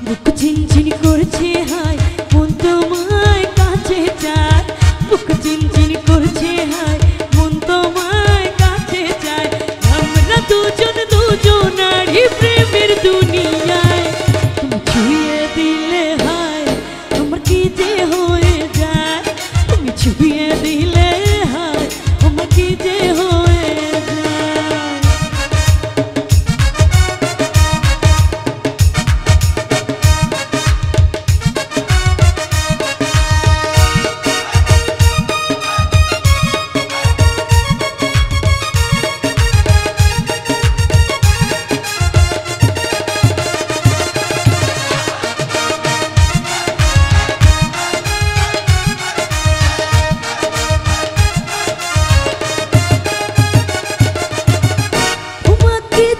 বুক চিনচিন করছে হায় মন তোমায় কাছে চায়, বুক চিনচিন করছে হায় মন তোমায় কাছে চায়। আমরা দুজন দুজনারই প্রেমের দুনিয়ায়, তুমি ছুঁয়ে দিলে হায় আমার কি যে হয়ে যায়, তুমি ছুঁয়ে দিলে হায় আমার কি যে হয়ে যায়।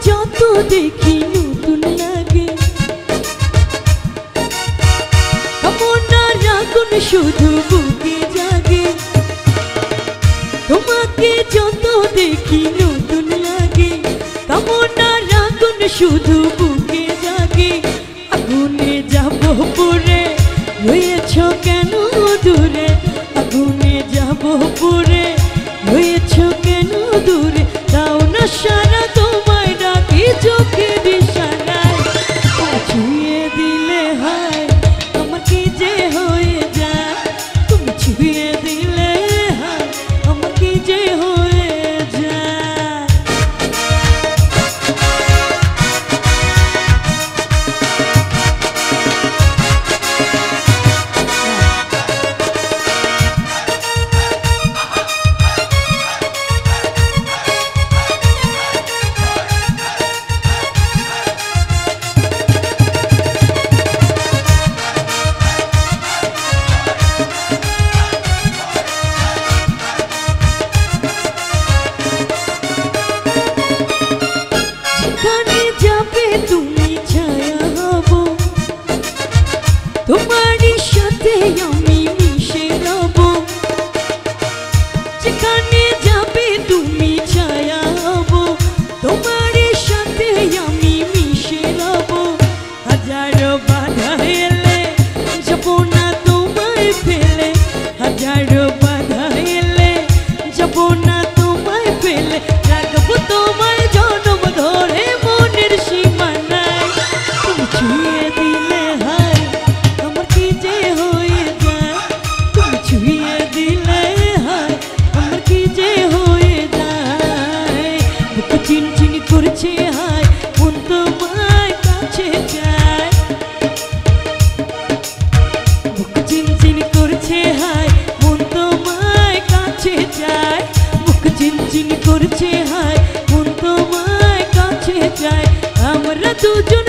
যত দেখি নতুন লাগে, কামনার আগুন শুধু বুকে জাগে। তোমাকে যত দেখি নতুন লাগে, কামনার আগুন শুধু বুকে জাগে। আগুনে যাব পড়ে রয়েছ কেন দূরে, আগুনে যাব পড়ে রয়েছ কেন দূরে, দাও না সারা তোমায় ডাকি চোখের ইশারায়। ছুঁয়ে দিলে হায় আমার কি যে হয়ে যায়, তুমি ছুঁয়ে দিলে হায় আমার কি যে হয়ে যায়। তুমি ছায়া হব, তোমারই সাথে আমি মিশে রব। যেখানে যাবে তুমি ছায়া হব, তোমারই সাথে আমি মিশে রব। হাজারো বাধা এলে যাব না তোমায় ফেলে, হাজারো বাধা এলে যাব না তোমায় ফেলে, রাখবো তোমায় জনম ধরে মনের সীমানায়। তুমি ছুঁয়ে দিলে হায় আমার কি যে হয়ে যায়, তুমি ছুঁয়ে দিলে হায় আমার কি যে হয়ে যায়। বুক চিনচিন করছে হায় মন তোমায় কাছে চায়, বুক চিনচিন করছে হায় মন তোমায় কাছে চায়, বুক চিনচিন করছে হায় মন তোমায় কাছে চায়। আমরা দুজন